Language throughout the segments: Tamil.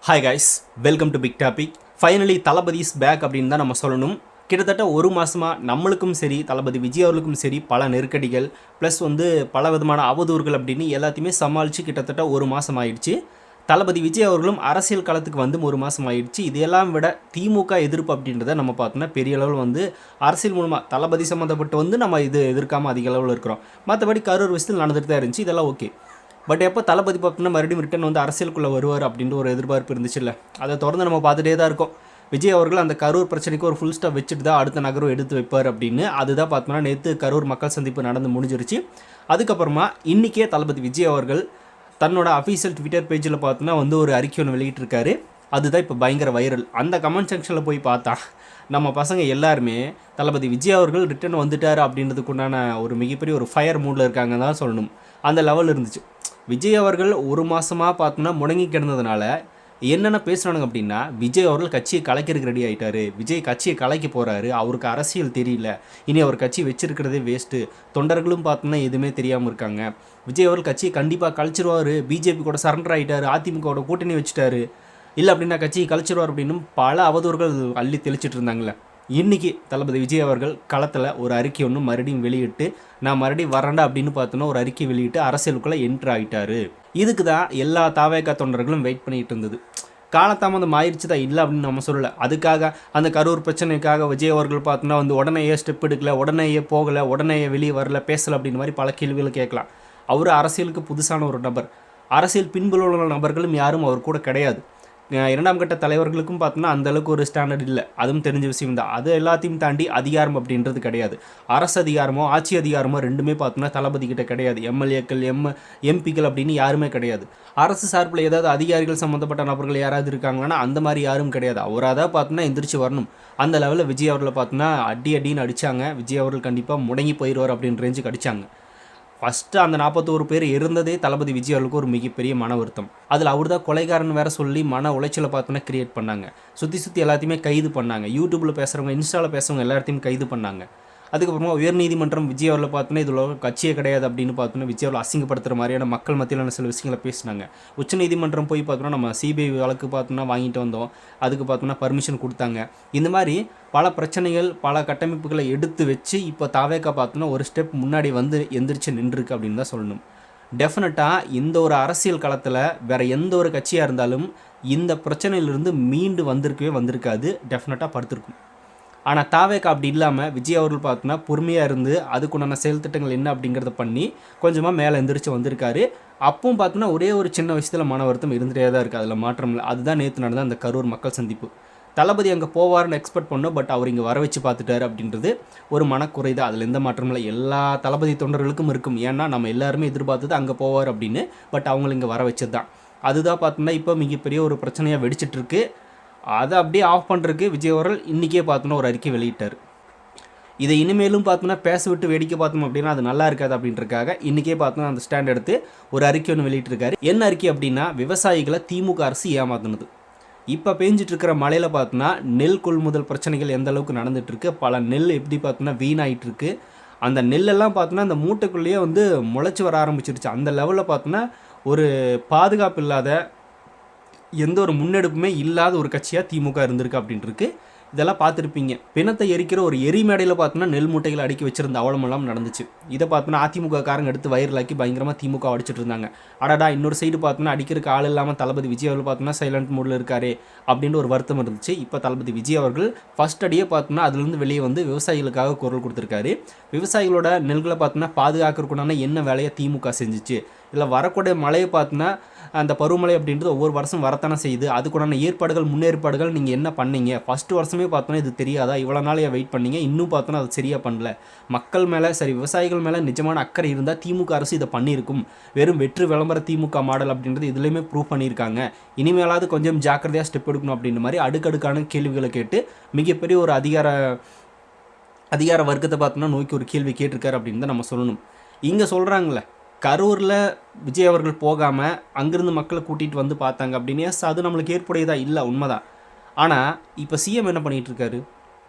Hi guys, welcome to big topic. Finally Thalapathy is back அப்படின்னு தான் நம்ம சொல்லணும். கிட்டத்தட்ட ஒரு மாதமாக நம்மளுக்கும் சரி, தளபதி விஜய் அவர்களுக்கும் சரி, பல நெருக்கடிகள் ப்ளஸ் பல விதமான அவதூறுகள் அப்படின்னு எல்லாத்தையுமே சமாளித்து கிட்டத்தட்ட ஒரு மாதம் ஆயிடுச்சு. தளபதி விஜய் அவர்களும் அரசியல் களத்துக்கு வந்து ஒரு மாதம் ஆயிடுச்சு. இதையெல்லாம் விட திமுக எதிர்ப்பு அப்படின்றத நம்ம பார்த்தோன்னா பெரிய அளவில் அரசியல் மூலமாக தளபதி சம்மந்தப்பட்டு நம்ம இது எதிர்க்காமல் அதிக அளவில் இருக்கிறோம். மற்றபடி கரூர் விஷயத்தில் நடந்துட்டு தான் இருந்துச்சு, இதெல்லாம் ஓகே. பட் எப்போ தளபதி பார்த்தோன்னா மறுபடியும் ரிட்டன் அரசியலுக்குள்ளே வருவார் அப்படின்ற ஒரு எதிர்பார்ப்பு இருந்துச்சு இல்லை, அதை தொடர்ந்து நம்ம பார்த்துட்டே தான் இருக்கோம். விஜய் அவர்கள் அந்த கரூர் பிரச்சனைக்கு ஒரு ஃபுல் ஸ்டாப் வச்சுட்டு தான் அடுத்த நகரம் எடுத்து வைப்பார் அப்படின்னு. அதுதான் பார்த்தோம்னா நேற்று கரூர் மக்கள் சந்திப்பு நடந்து முடிஞ்சிருச்சு. அதுக்கப்புறமா இன்றைக்கே தளபதி விஜய் அவர்கள் தன்னோட அஃபீஷியல் ட்விட்டர் பேஜில் பார்த்தோன்னா ஒரு அறிக்கை ஒன்று வெளியிட்டிருக்காரு. அதுதான் இப்போ பயங்கர வைரல். அந்த கமெண்ட் செக்ஷனில் போய் பார்த்தா நம்ம பசங்க எல்லாருமே தளபதி விஜய் அவர்கள் ரிட்டன் வந்துட்டார் அப்படின்றதுக்குண்டான ஒரு மிகப்பெரிய ஒரு ஃபயர் மூடில் இருக்காங்க தான் சொல்லணும். அந்த லெவல் இருந்துச்சு. விஜய் அவர்கள் ஒரு மாதமாக பார்த்தோன்னா முடங்கி கிடந்ததுனால என்னென்ன பேசுனானுங்க அப்படின்னா, விஜய் அவர்கள் கட்சியை கலைக்கிறதுக்கு ரெடி ஆகிட்டார், விஜய் கட்சியை கலைக்க போகிறாரு, அவருக்கு அரசியல் தெரியல, இனி அவர் கட்சி வச்சிருக்கிறதே வேஸ்ட்டு, தொண்டர்களும் பார்த்தோன்னா எதுவுமே தெரியாமல் இருக்காங்க, விஜய் அவர்கள் கட்சியை கண்டிப்பாக கழிச்சிருவார், பிஜேபி கூட சரண்டர் ஆகிட்டார், அதிமுகவோட கூட்டணி வச்சுட்டாரு, இல்லை அப்படின்னா கட்சியை கழிச்சிருவார் அப்படின்னு பல அவதூறுகள் அள்ளி தெளிச்சிட்டு இருந்தாங்களே. இன்றைக்கி தளபதி விஜய் அவர்கள் களத்தில் ஒரு அறிக்கை ஒன்று மறுபடியும் வெளியிட்டு, நான் மறுபடியும் வரேன்டா அப்படின்னு பார்த்தோன்னா ஒரு அறிக்கை வெளியிட்டு அரசியலுக்குள்ளே என்ட்ரு ஆகிட்டார். இதுக்கு தான் எல்லா தாவேகா தொண்டர்களும் வெயிட் பண்ணிகிட்டு இருந்தது. காலதாமதம் ஆயிடுச்சு தான், இல்லை அப்படின்னு நம்ம சொல்லலை. அதுக்காக அந்த கரூர் பிரச்சனைக்காக விஜய் அவர்கள் பார்த்தோன்னா உடனேயே ஸ்டெப் எடுக்கல, உடனேயே போகலை, உடனேயே வெளியே வரல, பேசலை அப்படின்னு மாதிரி பல கேள்விகளை கேட்கலாம். அவர் அரசியலுக்கு புதுசான ஒரு நபர். அரசியல் பின்புல உள்ள நபர்களும் யாரும் அவர் கூட கிடையாது. இரண்டாம் கட்ட தலைவர்களுக்கும் பார்த்தோன்னா அந்தளவுக்கு ஒரு ஸ்டாண்டர்ட் இல்லை, அதுவும் தெரிஞ்ச விஷயம் தான். அது எல்லாத்தையும் தாண்டி அதிகாரம் அப்படின்றது கிடையாது. அரசு அதிகாரமோ ஆட்சி அதிகாரமோ ரெண்டுமே பார்த்தோன்னா தளபதி கிட்ட கிடையாது. எம்எல்ஏக்கள் எம்பிக்கள் அப்படின்னு யாருமே கிடையாது. அரசு சார்பில் ஏதாவது அதிகாரிகள் சம்மந்தப்பட்ட நபர்கள் யாராவது இருக்காங்கன்னா அந்த மாதிரி யாரும் கிடையாது. அவராக தான் பார்த்தோன்னா எந்திரிச்சு வரணும். அந்த லெவலில் விஜய் அவர்களை பார்த்தோன்னா அடின்னு அடித்தாங்க. விஜய் அவர்கள் கண்டிப்பாக முடங்கி போயிடுவார் அப்படின்ற ரேஞ்சுக்கு அடித்தாங்க. ஃபஸ்ட்டு அந்த 41 பேர் இருந்ததே தளபதி விஜய் அவர்களுக்கு ஒரு மிகப்பெரிய மன வருத்தம். அதில் அவர் தான் கொலைகாரன் வேறு சொல்லி மன உளைச்சலை பார்த்தோன்னா கிரியேட் பண்ணாங்க. சுற்றி எல்லாத்தையுமே கைது பண்ணாங்க. யூடியூப்பில் பேசுகிறவங்க, இன்ஸ்டாவில் பேசுகிறவங்க எல்லாத்தையும் கைது பண்ணாங்க. அதுக்கப்புறமா உயர்நீதிமன்றம் விஜய் அவர்களை பார்த்தோன்னா இதில் கட்சியே கிடையாது அப்படின்னு பார்த்தோன்னா விஜய் அவர்களை அசிங்கப்படுத்துகிற மாதிரியான மக்கள் மத்தியிலான சில விஷயங்களை பேசினாங்க. உச்சநீதிமன்றம் போய் பார்த்தோன்னா நம்ம சிபிஐ வழக்கு பார்த்தோன்னா வாங்கிட்டு வந்தோம், அதுக்கு பார்த்தோன்னா பர்மிஷன் கொடுத்தாங்க. இந்த மாதிரி பல பிரச்சனைகள், பல கட்டமைப்புகளை எடுத்து வச்சு இப்போ தாவேக்கா பார்த்தோன்னா ஒரு ஸ்டெப் முன்னாடி எந்திரிச்சு நின்றுருக்கு அப்படின்னு தான் சொல்லணும். டெஃபினட்டாக இந்த ஒரு அரசியல் களத்தில் வேறு எந்த ஒரு கட்சியாக இருந்தாலும் இந்த பிரச்சனையிலிருந்து மீண்டு வந்திருக்காது, டெஃபினட்டாக படுத்திருக்கும். ஆனால் தாவேக்கா அப்படி இல்லாமல் விஜய் அவர்கள் பார்த்தோன்னா பொறுமையாக இருந்து அதுக்குண்டான செயல் திட்டங்கள் என்ன அப்படிங்கிறத பண்ணி கொஞ்சமாக மேலே எந்திரிச்சு வந்திருக்காரு. அப்பவும் பார்த்தோன்னா ஒரே ஒரு சின்ன விஷயத்தில் மன வருத்தம் இருந்துகிட்டே தான் இருக்குது, அதில் மாற்றம் இல்லை. அதுதான் நேற்று நடந்த அந்த கரூர் மக்கள் சந்திப்பு. தளபதி அங்கே போவார்னு எக்ஸ்பெக்ட் பண்ணோம், பட் அவர் இங்கே வர வச்சு பார்த்துட்டாரு அப்படின்றது ஒரு மனக்குறை தான். அதில் எந்த மாற்றமும் இல்லை. எல்லா தளபதி தொண்டர்களுக்கும் இருக்கும். ஏன்னா நம்ம எல்லாருமே எதிர்பார்த்தது அங்கே போவார் அப்படின்னு, பட் அவங்கள இங்கே வர வச்சது தான். அதுதான் பார்த்தோன்னா இப்போ மிகப்பெரிய ஒரு பிரச்சனையாக வெடிச்சிட்ருக்கு. அதை அப்படியே ஆஃப் பண்ணுறதுக்கு விஜய் அவர்கள் இன்றைக்கே பார்த்தோன்னா ஒரு அறிக்கை வெளியிட்டார். இதை இனிமேலும் பார்த்தோன்னா பேச விட்டு வேடிக்கை பார்த்தோம் அப்படின்னா அது நல்லா இருக்காது அப்படின்றக்காக இன்றைக்கே பார்த்தோன்னா அந்த ஸ்டாண்ட் எடுத்து ஒரு அறிக்கை ஒன்று வெளியிட்டிருக்காரு. என்ன அறிக்கை அப்படின்னா, விவசாயிகளை திமுக அரசு ஏமாத்துனது. இப்போ பேஞ்சிட்ருக்கிற மழையில் பார்த்தோன்னா நெல் கொள்முதல் பிரச்சனைகள் எந்த அளவுக்கு நடந்துகிட்ருக்கு, பல நெல் எப்படி பார்த்தோன்னா வீணாயிட்டிருக்கு. அந்த நெல்லெல்லாம் பார்த்தோன்னா அந்த மூட்டைக்குள்ளேயே முளைச்சி வர ஆரம்பிச்சிருச்சு. அந்த லெவலில் பார்த்தோன்னா ஒரு பாதுகாப்பு இல்லாத, எந்த ஒரு முன்னெடுப்புமே இல்லாத ஒரு கட்சியாக திமுக இருந்திருக்கு அப்படின்ட்டு இதெல்லாம் பார்த்துருப்பீங்க. பிணத்தை எரிக்கிற ஒரு எரிமேடையில் பார்த்தோன்னா நெல் மூட்டைகள் அடுக்கி வச்சிருந்த அவலமெல்லாம் நடந்துச்சு. இதை பார்த்தோன்னா அதிமுக காரங்க எடுத்து வைரலாக்கி பயங்கரமாக திமுக அடிச்சிட்டு இருந்தாங்க. அடடா, இன்னொரு சைடு பார்த்தோன்னா அடிக்கிறதுக்கு ஆள் இல்லாமல் தளபதி விஜய் அவர்கள் பார்த்தோன்னா சைலண்ட் மூடில் இருக்காரு அப்படின்னு ஒரு வருத்தம் இருந்துச்சு. இப்போ தளபதி விஜய் அவர்கள் ஃபஸ்ட் அடியே பார்த்தோன்னா அதுலேருந்து வெளியே விவசாயிகளுக்காக குரல் கொடுத்துருக்காரு. விவசாயிகளோட நெல்களை பார்த்தோன்னா பாதுகாக்கிறதுக்குண்டான என்ன வேலையை திமுக செஞ்சிச்சு, இல்லை வரக்கூடிய மழையை பார்த்தோன்னா அந்த பருவமழை அப்படின்றது ஒவ்வொரு வருஷம் வரத்தானே செய்யுது, அதுக்குண்டான ஏற்பாடுகள் முன்னேற்பாடுகள் நீங்கள் என்ன பண்ணீங்க, ஃபஸ்ட்டு வருஷமே பார்த்தோன்னா இது தெரியாதா, இவ்வளோ நாள் வெயிட் பண்ணீங்க, இன்னும் பார்த்தோன்னா அது சரியாக பண்ணல, மக்கள் மேலே சரி விவசாயிகள் மேலே நிஜமான அக்கறை இருந்தால் திமுக அரசு இதை பண்ணியிருக்கும், வெறும் வெற்று விளம்பர திமுக மாடல் அப்படின்றது இதுலேயுமே ப்ரூவ் பண்ணியிருக்காங்க, இனிமேலாவது கொஞ்சம் ஜாக்கிரதையாக ஸ்டெப் எடுக்கணும் அப்படின்ற மாதிரி அடுக்கடுக்கான கேள்விகளை கேட்டு மிகப்பெரிய ஒரு அதிகார வர்க்கத்தை பார்த்தோன்னா நோக்கி ஒரு கேள்வி கேட்டிருக்காரு அப்படின்னு தான் நம்ம சொல்லணும். இங்கே சொல்கிறாங்களே கரூரில் விஜய் அவர்கள் போகாமல் அங்கேருந்து மக்களை கூட்டிகிட்டு வந்து பார்த்தாங்க அப்படின்னு, அது நம்மளுக்கு ஏற்புடையதா இல்லை, உண்மைதான். ஆனால் இப்போ சிஎம் என்ன பண்ணிகிட்ருக்காரு,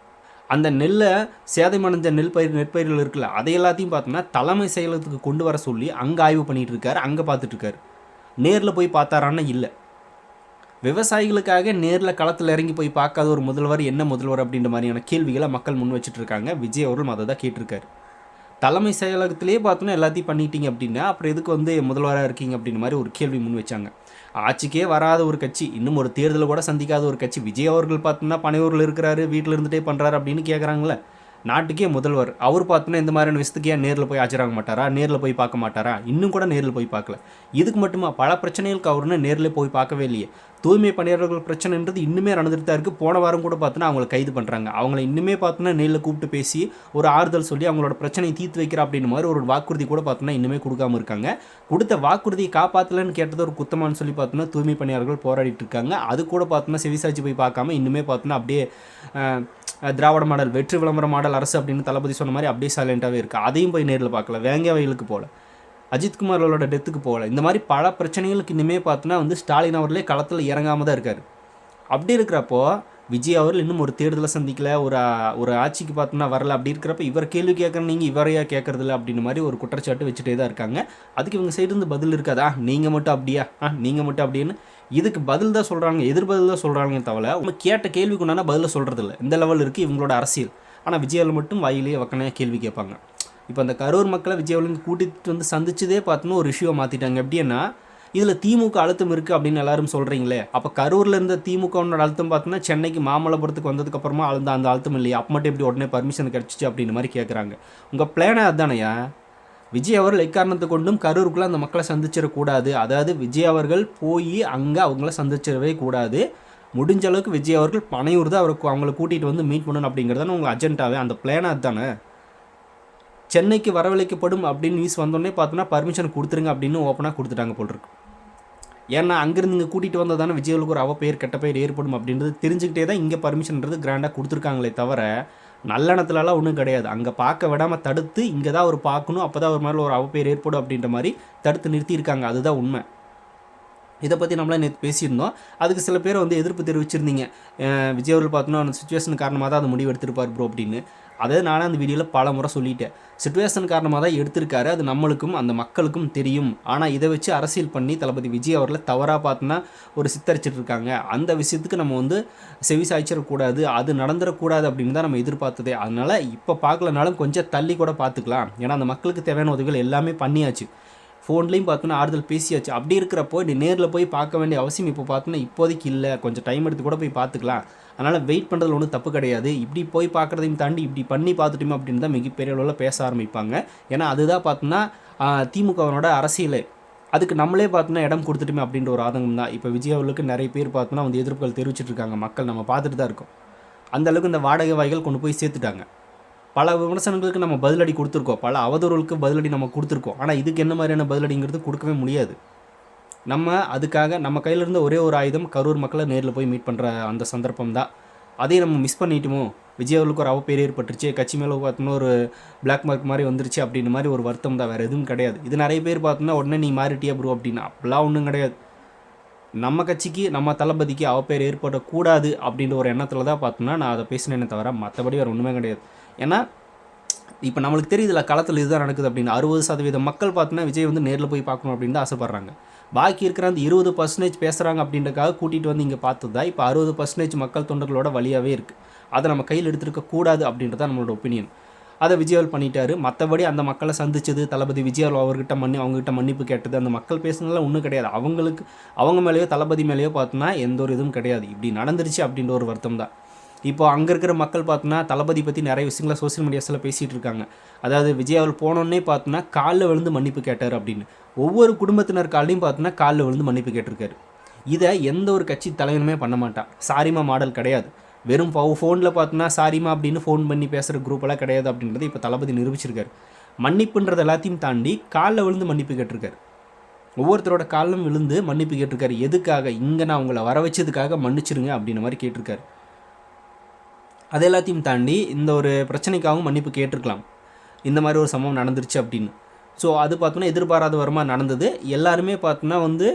அந்த நெல்லை சேதமடைஞ்ச நெற்பயிர்கள் இருக்குல்ல, அதை எல்லாத்தையும் பார்த்தோன்னா தலைமை செயலகத்துக்கு கொண்டு வர சொல்லி அங்கே ஆய்வு பண்ணிகிட்டு இருக்காரு, அங்கே பார்த்துட்ருக்காரு. நேரில் போய் பார்த்தாரான்னா இல்லை. விவசாயிகளுக்காக நேரில் களத்தில் இறங்கி போய் பார்க்காத ஒரு முதல்வர் என்ன முதல்வர் அப்படின்ற மாதிரியான கேள்விகளை மக்கள் முன் வச்சுட்டு இருக்காங்க. விஜய் அவர்களும் அதை தான் கேட்டிருக்காரு. தலைமை செயலகத்திலே பார்த்தோன்னா எல்லாத்தையும் பண்ணிட்டீங்க அப்படின்னா அப்புறம் எதுக்கு வந்து முதல்வராக இருக்கீங்க அப்படின்ற மாதிரி ஒரு கேள்வி முன் வச்சாங்க. ஆட்சிக்கே வராத ஒரு கட்சி, இன்னும் ஒரு தேர்தலை கூட சந்திக்காத ஒரு கட்சி, விஜய் அவர்கள் பார்த்தோன்னா பனையூரில் இருக்கிறாரு, வீட்டில் இருந்துகிட்டே பண்ணுறாரு அப்படின்னு கேட்குறாங்களே. நாட்டுக்கே முதல்வர் அவர் பார்த்தோன்னா இந்த மாதிரியான விஷயத்துக்கு ஏன் நேரில் போய் ஆஜராக மாட்டாரா, நேரில் போய் பார்க்க மாட்டாரா? இன்னும் கூட நேரில் போய் பார்க்கல. இதுக்கு மட்டுமா பல பிரச்சனைகளுக்கு அவருன்னு நேரில் போய் பார்க்கவே இல்லையே. தூய்மை பணியாளர்கள் பிரச்சனைன்றது இன்னுமே நடந்துட்டு தான் இருக்குது. போன வாரம் கூட பார்த்தோன்னா அவங்களை கைது பண்ணுறாங்க. அவங்கள இன்னுமே பார்த்தோன்னா நேரில் கூப்பிட்டு பேசி ஒரு ஆறுதல் சொல்லி அவங்களோட பிரச்சனையை தீர்த்து வைக்கிற அப்படின்ற மாதிரி ஒரு வாக்குறுதி கூட பார்த்தோன்னா இன்னுமே கொடுக்காம இருக்காங்க. கொடுத்த வாக்குறுதியை காப்பாற்றலன்னு கேட்டது ஒரு குத்தமானு சொல்லி பார்த்தோன்னா தூய்மை பணியாளர்கள் போராடிட்டு இருக்காங்க. அது கூட பார்த்தோன்னா செவிசாய்ச்சி போய் பார்க்காம இன்னுமே பார்த்தோன்னா அப்படியே திராவிட மாடல், வெற்றி விளம்பர மாடல் அரசு அப்படின்னு தளபதி சொன்ன மாதிரி அப்படியே சைலண்ட்டாகவே இருக்குது. அதையும் போய் நேரில் பார்க்கல. வேங்க வயலுக்கு போகல, அஜித்குமார் அவர்களோட டெத்துக்கு போகல. இந்த மாதிரி பல பிரச்சனைகளுக்கு இன்னுமே பார்த்தோன்னா வந்து ஸ்டாலின் அவர்களே களத்தில் இறங்காமல் தான் இருக்கார். அப்படி இருக்கிறப்போ விஜய் அவர்கள் இன்னும் ஒரு தேர்தலை சந்திக்கல, ஒரு ஆட்சிக்கு பார்த்தோன்னா வரல. அப்படி இருக்கிறப்ப இவர் கேள்வி கேட்குறேன், நீங்கள் இவரையா கேட்கறதில்ல அப்படின்னு மாதிரி ஒரு குற்றச்சாட்டு வச்சுட்டே தான் இருக்காங்க. அதுக்கு இவங்க சைடு இருந்து பதில் இருக்காதா, நீங்கள் மட்டும் அப்படியா, நீங்கள் மட்டும் அப்படின்னு இதுக்கு பதில் தான் சொல்கிறாங்க, எதிர்பதில் தான் சொல்கிறாங்க தவிர அவங்க கேட்ட கேள்விக்கு உண்டான பதில் சொல்கிறதில்ல. இந்த லெவல் இருக்குது இவங்களோட அரசியல். ஆனால் விஜய் அவர்கள் மட்டும் வாயிலேயே வக்கனையாக கேள்வி கேட்பாங்க. இப்போ அந்த கரூர் மக்களை விஜய் அவர்கள் கூட்டிகிட்டு வந்து சந்திச்சதே பார்த்தோன்னா ஒரு இஷ்யூவை மாற்றிட்டாங்க. எப்படின்னா இதில் திமுக அழுத்தம் இருக்குது அப்படின்னு எல்லாரும் சொல்கிறீங்களே, அப்போ கரூரில் இருந்த திமுகவோட அழுத்தம் பார்த்தோன்னா சென்னைக்கு மாமல்லபுரத்துக்கு வந்ததுக்கப்புறமா அந்த அழுத்தம் இல்லையா, அப்போ மட்டும் எப்படி உடனே பர்மிஷன் கிடச்சிச்சு அப்படின்னு மாதிரி கேட்குறாங்க. உங்கள் பிளானே அதுதானையா? விஜய் அவர்கள் எக்காரணத்தை கொண்டும் கரூருக்குள்ளே அந்த மக்களை சந்திச்சிடக்கூடாது. அதாவது விஜய் அவர்கள் போய் அங்கே அவங்கள சந்திச்சிடவே கூடாது. முடிஞ்ச அளவுக்கு விஜய் அவர்கள் பனையூர் தான் அவங்களை கூட்டிகிட்டு வந்து மீட் பண்ணணும் அப்படிங்கிறதான உங்கள் அஜெண்டாவே, அந்த பிளானாக அதுதானே. சென்னைக்கு வரவழைக்கப்படும் அப்படின்னு நியூஸ் வந்தோடனே பார்த்தோன்னா பர்மிஷன் கொடுத்துருங்க அப்படின்னு ஓப்பனாக கொடுத்துட்டாங்க போல் இருக்கு. ஏன்னா அங்கேருந்து இங்கே கூட்டிகிட்டு வந்தால் தானே விஜய்களுக்கு ஒரு அவப்பெயர் கெட்ட பெயர் ஏற்படும் அப்படின்றது தெரிஞ்சுக்கிட்டே தான் இங்கே பர்மிஷன்றது கிராண்டாக கொடுத்துருக்காங்களே தவிர நல்லெண்ணத்துலலாம் ஒன்றும் கிடையாது. அங்கே பார்க்க விடாமல் தடுத்து இங்கே தான் அவர் பார்க்கணும், அப்போ தான் ஒரு மாதிரி ஒரு அவப்பெயர் ஏற்படும் அப்படின்ற மாதிரி தடுத்து நிறுத்தியிருக்காங்க. அதுதான் உண்மை. இதை பற்றி நம்மளாம் நேற்று பேசியிருந்தோம். அதுக்கு சில பேர் வந்து எதிர்ப்பு தெரிவிச்சிருந்தீங்க. விஜய் அவர்கள் பார்த்தோன்னா அந்த சுச்சுவேஷன் காரணமாக தான் அது முடிவு எடுத்திருப்பார் ப்ரோ அப்படின்னு. அதே நானே அந்த வீடியோவில் பல முறை சொல்லிட்டேன். சிச்சுவேஷன் காரணமாக தான் எடுத்திருக்காரு, அது நம்மளுக்கும் அந்த மக்களுக்கும் தெரியும். ஆனால் இதை வச்சு அரசியல் பண்ணி தளபதி விஜய் அவர்களை தவறாக பார்த்தோன்னா ஒரு சித்தரிச்சிட்டு இருக்காங்க. அந்த விஷயத்துக்கு நம்ம வந்து செவி சாய்ச்சிடக்கூடாது, அது நடந்துடக்கூடாது அப்படின்னு தான் நம்ம எதிர்பார்த்ததே. அதனால் இப்போ பார்க்கலனாலும் கொஞ்சம் தள்ளி கூட பார்த்துக்கலாம். ஏன்னா அந்த மக்களுக்கு தேவையான உதவிகள் எல்லாமே பண்ணியாச்சு. ஃபோன்லேயும் பார்த்தோன்னா ஆறுதல் பேசியாச்சு. அப்படி இருக்கிறப்போ நீ நேரில் போய் பார்க்க வேண்டிய அவசியம் இப்போ பார்த்தோன்னா இப்போதைக்கு இல்லை, கொஞ்சம் டைம் எடுத்து கூட போய் பார்த்துக்கலாம். அதனால் வெயிட் பண்ணுறதுல ஒன்றும் தப்பு கிடையாது. இப்படி போய் பார்க்குறதையும் தாண்டி இப்படி பண்ணி பார்த்துட்டோம் அப்படின்னு தான் மிகப்பெரிய அளவில் பேச ஆரம்பிப்பாங்க. ஏன்னா அதுதான் பார்த்தோன்னா திமுகவனோட அரசியலே. அதுக்கு நம்மளே பார்த்தோன்னா இடம் கொடுத்துட்டுமே அப்படின்ற ஒரு ஆதங்கம் தான். இப்போ விஜய் அவர்களுக்கு நிறைய பேர் பார்த்தோன்னா வந்து எதிர்ப்புகள் தெரிவிச்சிட்டு இருக்காங்க. மக்கள் நம்ம பார்த்துட்டு தான் இருக்கோம். அந்தளவுக்கு இந்த வாடகை வாய்கள் கொண்டு போய் சேர்த்துட்டாங்க. பல விமர்சனங்களுக்கு நம்ம பதிலடி கொடுத்துருக்கோம், பல அவதூறுகளுக்கு பதிலடி நம்ம கொடுத்துருக்கோம். ஆனால் இதுக்கு என்ன மாதிரியான பதிலடிங்கிறது கொடுக்கவே முடியாது. நம்ம அதுக்காக நம்ம கையில் இருந்த ஒரே ஒரு ஆயுதம் கரூர் மக்களை நேரில் போய் மீட் பண்ணுற அந்த சந்தர்ப்பம் தான். அதையும் நம்ம மிஸ் பண்ணிட்டோமோ, விஜய் அவர்களுக்கு ஒரு அவப்பேர் ஏற்பட்டுருச்சு, கட்சி மேலே பார்த்தோன்னா ஒரு பிளாக் மார்க் மாதிரி வந்துருச்சு அப்படின்ற மாதிரி ஒரு வருத்தம் தான், வேறு எதுவும் கிடையாது. இது நிறைய பேர் பார்த்தோன்னா உடனே நீ மாறிட்டியா ப்ரோ அப்படின்னா அப்படிலாம் ஒன்றும் கிடையாது. நம்ம கட்சிக்கு நம்ம தளபதிக்கு அவப்பேர் ஏற்படக்கூடாது அப்படின்ற ஒரு எண்ணத்தில் தான் பார்த்தோன்னா நான் அதை பேசினேனே தவிர மற்றபடி வேறு ஒன்றுமே கிடையாது. ஏன்னா இப்போ நம்மளுக்கு தெரியுதுல களத்தில் இதுதான் நடக்குது அப்படின்னு. 60% மக்கள் பார்த்தோன்னா விஜய் வந்து நேரில் போய் பார்க்கணும் அப்படின்னு தான் ஆசைப்பட்றாங்க. பாக்கி இருக்கிற அந்த 20% பேசுகிறாங்க அப்படின்றக்காக கூட்டிகிட்டு வந்து இங்கே பார்த்தது தான் இப்போ 60% மக்கள் தொண்டர்களோட வழியாகவே இருக்குது. அதை நம்ம கையில் எடுத்துருக்கக்கூடாது அப்படின்றது தான் நம்மளோட ஒப்பீனியன். அதை விஜய் பண்ணிட்டாரு. மற்றபடி அந்த மக்களை சந்திச்சது தளபதி விஜய் அவர்கிட்ட அவங்ககிட்ட மன்னிப்பு கேட்டது, அந்த மக்கள் பேசுனதுலாம் ஒன்றும் கிடையாது. அவங்க மேலேயோ தளபதி மேலேயோ பார்த்தோன்னா எந்த ஒரு இதுவும் கிடையாது. இப்படி நடந்துருச்சு அப்படின்ற ஒரு வருத்தம் தான். இப்போ அங்கே இருக்கிற மக்கள் பார்த்தோன்னா தளபதி பற்றி நிறைய விஷயங்களை சோசியல் மீடியாஸில் பேசிகிட்டு இருக்காங்க. அதாவது விஜய் அவர் போனோன்னே பார்த்தோன்னா காலில் விழுந்து மன்னிப்பு கேட்டார் அப்படின்னு. ஒவ்வொரு குடும்பத்தினர் காலையும் பார்த்தோன்னா காலில் விழுந்து மன்னிப்பு கேட்டிருக்காரு. இதை எந்த ஒரு கட்சி தலைவனுமே பண்ண மாட்டான். சாரிமா மாடல் கிடையாது. வெறும் ஃபோனில் பார்த்தோன்னா சாரிமா அப்படின்னு ஃபோன் பண்ணி பேசுகிற குரூப்பெல்லாம் கிடையாது அப்படின்றது இப்போ தளபதி நிரூபிச்சிருக்காரு. மன்னிப்புன்றது எல்லாத்தையும் தாண்டி காலில் விழுந்து மன்னிப்பு கேட்டிருக்காரு. ஒவ்வொருத்தரோட காலிலும் விழுந்து மன்னிப்பு கேட்டிருக்காரு. எதுக்காக? இங்கே நான் உங்களை வர வச்சதுக்காக மன்னிச்சிருங்க அப்படின்ற மாதிரி கேட்டிருக்காரு. அது எல்லாத்தையும் தாண்டி இந்த ஒரு பிரச்சனைக்காகவும் மன்னிப்பு கேட்டிருக்கலாம். இந்த மாதிரி ஒரு சம்பவம் நடந்துருச்சு அப்படின்னு. ஸோ அது பார்த்தோன்னா எதிர்பாராத வரமாக நடந்தது. எல்லாருமே பார்த்தோன்னா வந்து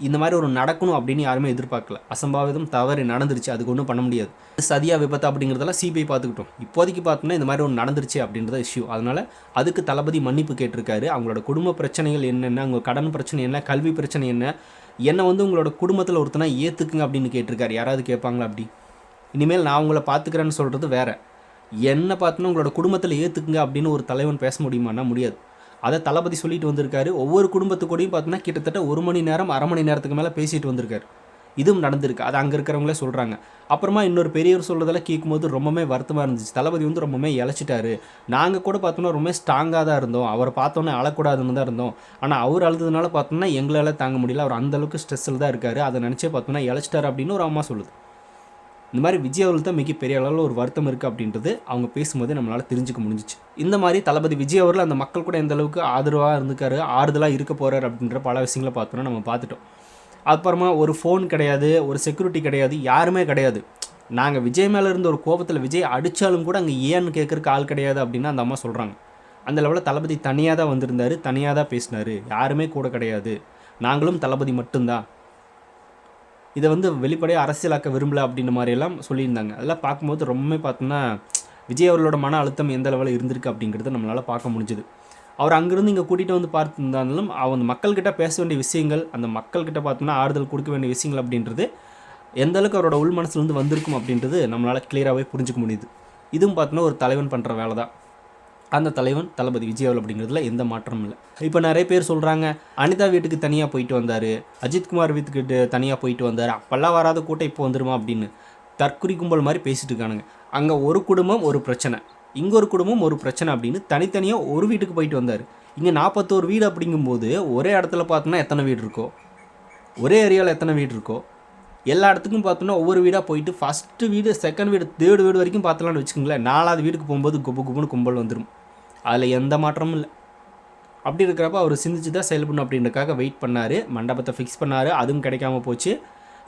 இந்த மாதிரி ஒரு நடக்கணும் அப்படின்னு யாருமே எதிர்பார்க்கல. அசம்பாவிதம் தவறு நடந்துருச்சு, அதுக்கு ஒன்றும் பண்ண முடியாது. சதியா விபத்து அப்படிங்கிறதெல்லாம் சிபிஐ பார்த்துக்கிட்டோம். இப்போதைக்கு பார்த்தோன்னா இந்த மாதிரி ஒன்று நடந்துருச்சு அப்படின்றத இஷ்யூ. அதனால் அதுக்கு தளபதி மன்னிப்பு கேட்டிருக்காரு. அவங்களோட குடும்ப பிரச்சனைகள் என்னென்ன, அவங்க கடன் பிரச்சனை என்ன, கல்வி பிரச்சனை என்ன, என்னை வந்து உங்களோட குடும்பத்தில் ஒருத்தனா ஏற்றுக்குங்க அப்படின்னு கேட்டிருக்காரு. யாராவது கேட்பாங்களா அப்படி? இனிமேல் நான் உங்களை பார்த்துக்கிறேன்னு சொல்கிறது வேறு. என்ன பார்த்தோன்னா உங்களோட குடும்பத்தில் ஏற்றுக்குங்க அப்படின்னு ஒரு தலைவன் பேச முடியுமான்னா முடியாது. அதை தளபதி சொல்லிட்டு வந்திருக்காரு. ஒவ்வொரு குடும்பத்துக்கூடையும் பார்த்தோன்னா கிட்டத்தட்ட 1 மணி நேரம் 1/2 மணி நேரத்துக்கு மேலே பேசிட்டு வந்திருக்காரு. இதுவும் நடந்திருக்கு. அது அங்கே இருக்கிறவங்களே சொல்கிறாங்க. அப்புறமா இன்னொரு பெரியவர் சொல்கிறதெல்லாம் கேட்கும்போது ரொம்பவே வருத்தமாக இருந்துச்சு. தளபதி வந்து ரொம்பவே இழைச்சிட்டாரு. நாங்கள் கூட பார்த்தோன்னா ரொம்ப ஸ்ட்ராங்காக தான் இருந்தோம். அவரை பார்த்தோன்னே அழக்கூடாதுன்னு தான் இருந்தோம். ஆனால் அவர் அழுதுனால பார்த்தோன்னா எங்களால் தாங்க முடியல. அவர் அந்தளவுக்கு ஸ்ட்ரெஸ்ஸில் தான் இருக்கார். அதை நினச்சே பார்த்தோன்னா இழைச்சிட்டாரு அப்படின்னு ஒரு அம்மா சொல்லுது. இந்த மாதிரி விஜய் அவர்கள் தான் மிகப்பெரிய அளவில் ஒரு வருத்தம் இருக்குது அப்படின்றது அவங்க பேசும்போது நம்மளால் தெரிஞ்சுக்க முடிஞ்சிச்சு. இந்த மாதிரி தளபதி விஜய் அவர்கள் அந்த மக்கள் கூட எந்த அளவுக்கு ஆதரவாக இருந்துக்காரு, ஆறுதலாக இருக்க போகிறார் அப்படின்ற பல விஷயங்களை பார்த்தோன்னா நம்ம பார்த்துட்டோம். அப்புறமா ஒரு ஃபோன் கிடையாது, ஒரு செக்யூரிட்டி கிடையாது, யாருமே கிடையாது. நாங்கள் விஜய் மேலே இருந்த ஒரு கோபத்தில் விஜய் அடித்தாலும் கூட அங்கே ஏன்னு கேட்குறக்கு ஆள் கிடையாது அப்படின்னு அந்த அம்மா சொல்கிறாங்க. அந்த லெவலில் தளபதி தனியாக தான் வந்திருந்தார், தனியாக தான் பேசினார், யாருமே கூட கிடையாது, நாங்களும் தளபதி மட்டும்தான். இதை வந்து வெளிப்படையாக அரசியலாக்க விரும்பலை அப்படின்ற மாதிரியெல்லாம் சொல்லியிருந்தாங்க. அதெல்லாம் பார்க்கும்போது ரொம்பவே பார்த்தோன்னா விஜய் அவர்களோட மன அழுத்தம் எந்த லெவலில் இருந்திருக்கு அப்படிங்கிறத நம்மளால் பார்க்க முடிஞ்சுது. அவர் அங்கேருந்து இங்கே கூட்டிகிட்டு வந்து பார்த்துருந்தாலும் அவங்க மக்கள்கிட்ட பேச வேண்டிய விஷயங்கள், அந்த மக்கள்கிட்ட பார்த்தோன்னா ஆறுதல் கொடுக்க வேண்டிய விஷயங்கள் அப்படின்றது எந்தளவுக்கு அவரோட உள் மனசுலேருந்து வந்திருக்கும் அப்படின்றது நம்மளால் கிளியராகவே புரிஞ்சுக்க முடியுது. இதுவும் பார்த்தோன்னா ஒரு தலைவன் பண்ணுற வேலை தான். அந்த தலைவன் தளபதி விஜய் அவர்கள் அப்படிங்கிறதுல எந்த மாற்றமும் இல்லை. இப்போ நிறைய பேர் சொல்கிறாங்க, அனிதா வீட்டுக்கு தனியாக போயிட்டு வந்தார், அஜித்குமார் வீட்டுக்கு தனியாக போயிட்டு வந்தார், அப்போல்லாம் வராத கூட்டம் இப்போ வந்துருமா அப்படின்னு தற்குறி கும்பல் மாதிரி பேசிட்டு இருக்கானுங்க. அங்கே ஒரு குடும்பம் ஒரு பிரச்சனை, இங்கே ஒரு குடும்பம் ஒரு பிரச்சனை அப்படின்னு தனித்தனியாக ஒரு வீட்டுக்கு போயிட்டு வந்தார். இங்கே 41 வீடு அப்படிங்கும்போது ஒரே இடத்துல பார்த்தோன்னா எத்தனை வீடு இருக்கோ, ஒரே ஏரியாவில் எத்தனை வீடு இருக்கோ, எல்லா இடத்துக்கும் பார்த்தோன்னா ஒவ்வொரு வீடாக போயிட்டு ஃபஸ்ட்டு வீடு, செகண்ட் வீடு, தேர்டு வீடு வரைக்கும் பார்த்தலான்னு வச்சுக்கோங்களேன். 4வது வீட்டுக்கு போகும்போது கும்புன்னு கும்பல் வந்துடும். அதில் எந்த மாற்றமும் இல்லை. அப்படி இருக்கிறப்ப அவர் சிந்திச்சு தான் செயல்படணும் அப்படின்றக்காக வெயிட் பண்ணார், மண்டபத்தை ஃபிக்ஸ் பண்ணார், அதுவும் கிடைக்காம போச்சு.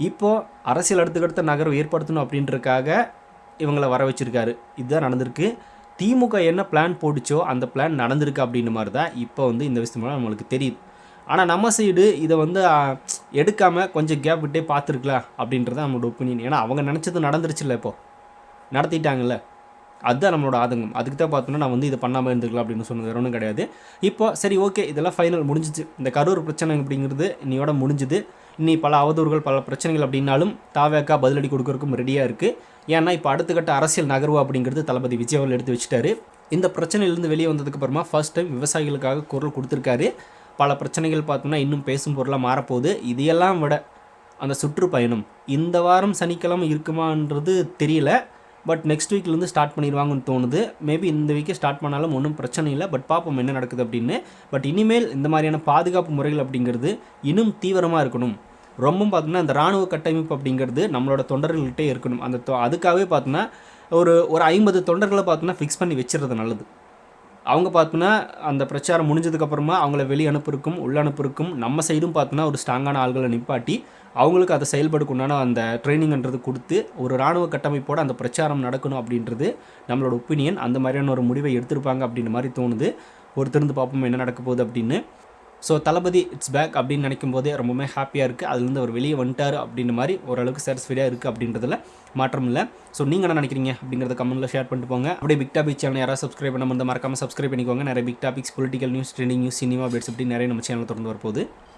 இப்போது அரசியல் அடுத்தடுத்த நகரம் ஏற்படுத்தணும் அப்படின்றக்காக இவங்களை வர வச்சுருக்காரு. இதுதான் நடந்திருக்கு. திமுக என்ன பிளான் போட்டுச்சோ அந்த பிளான் நடந்திருக்கு அப்படின்ற மாதிரி தான் இப்போ வந்து இந்த விஷயமெல்லாம் நம்மளுக்கு தெரியுது. ஆனால் நம்ம சைடு இதை வந்து எடுக்காமல் கொஞ்சம் கேப் விட்டே பார்த்துருக்கலாம் அப்படின்றது நம்மளோட ஒப்பீனியன். ஏன்னா அவங்க நினச்சது நடந்துருச்சுல்ல, இப்போது நடத்திட்டாங்கல்ல, அதுதான் நம்மளோட ஆதங்கம். அதுக்கு தான் பார்த்தோன்னா நான் வந்து இதை பண்ணாமல் இருந்துக்கலாம் அப்படின்னு சொன்னது வேறு ஒன்றும் கிடையாது. இப்போ சரி ஓகே, இதெல்லாம் ஃபைனல் முடிஞ்சிச்சு. இந்த கரூர் பிரச்சனை அப்படிங்கிறது இன்னையோட முடிஞ்சுது. இன்னி பல அவதூறுகள் பல பிரச்சனைகள் அப்படின்னாலும் தாவேக்கா பதிலடி கொடுக்கறதுக்கும் ரெடியாக இருக்குது. ஏன்னா இப்போ அடுத்த கட்ட அரசியல் நகர்வு அப்படிங்கிறது தளபதி விஜய் அவர்கள் எடுத்து வச்சுட்டாரு. இந்த பிரச்சனையிலேருந்து வெளியே வந்ததுக்கப்புறமா ஃபர்ஸ்ட் டைம் விவசாயிகளுக்காக குரல் கொடுத்துருக்காரு. பல பிரச்சனைகள் பார்த்தோம்னா இன்னும் பேசும் பொருளாக மாறப்போகுது. இதையெல்லாம் விட அந்த சுற்றுப்பயணம் இந்த வாரம் சனிக்கிழமை இருக்குமான்றது தெரியல. பட் நெக்ஸ்ட் வீக்லேருந்து ஸ்டார்ட் பண்ணிடுவாங்கன்னு தோணுது. மேபி இந்த வீக்கே ஸ்டார்ட் பண்ணாலும் ஒன்றும் பிரச்சனை இல்லை. பட் பார்ப்போம் என்ன நடக்குது அப்படின்னு. பட் இனிமேல் இந்த மாதிரியான பாதுகாப்பு முறைகள் அப்படிங்கிறது இன்னும் தீவிரமாக இருக்கணும். ரொம்பவும் பார்த்தோன்னா அந்த இராணுவ கட்டமைப்பு அப்படிங்கிறது நம்மளோட தொண்டர்கள்கிட்டே இருக்கணும். அதுக்காகவே பார்த்தோன்னா ஒரு 50 தொண்டர்களை பார்த்தோன்னா ஃபிக்ஸ் பண்ணி வச்சுறது நல்லது. அவங்க பார்த்தோன்னா அந்த பிரச்சாரம் முடிஞ்சதுக்கப்புறமா அவங்கள வெளியே அனுப்புறக்கும் உள்ள அனுப்புறக்கும் நம்ம சைடும் பார்த்தோன்னா ஒரு ஸ்ட்ராங்கான ஆள்களை நிப்பாட்டி அவங்களுக்கு அதை செயல்படுக்குண்டான அந்த ட்ரைனிங்ன்றது கொடுத்து ஒரு இராணுவ கட்டமைப்போடு அந்த பிரச்சாரம் நடக்கணும் அப்படின்றது நம்மளோட ஒப்பீனியன். அந்த மாதிரியான ஒரு முடிவை எடுத்திருப்பாங்க அப்படின்ற மாதிரி தோணுது. திருந்து பார்ப்போம் என்ன நடக்க போகுது அப்படின்னு. ஸோ தளபதி இட்ஸ் பேக் அப்படின்னு நினைக்கும் போதே ரொம்பவே ஹாப்பியாக இருக்குது. அதுலேருந்து அவர் வெளியே வந்துட்டார் அப்படின்ற மாதிரி ஓரளவுக்கு சாட்டிஸ்ஃபைடாக இருக்குது அப்படின்றதுல மாற்றம் இல்லை. ஸோ நீங்கள் என்ன நினைக்கிறீங்க அப்படிங்கிறத கமெண்ட்டில் ஷேர் பண்ணிட்டு போங்க. அப்படியே பிக் டாபிக் சேனல் யாராவது சப்ஸ்கிரைப் பண்ண வந்து மறக்காமல் சப்ஸ்கிரைப் பண்ணிக்கோங்க. நிறைய big topics, political news, trending news, cinema updates அப்படி நிறைய நம்ம சேனல் தொடர்ந்து வரப்போகுது.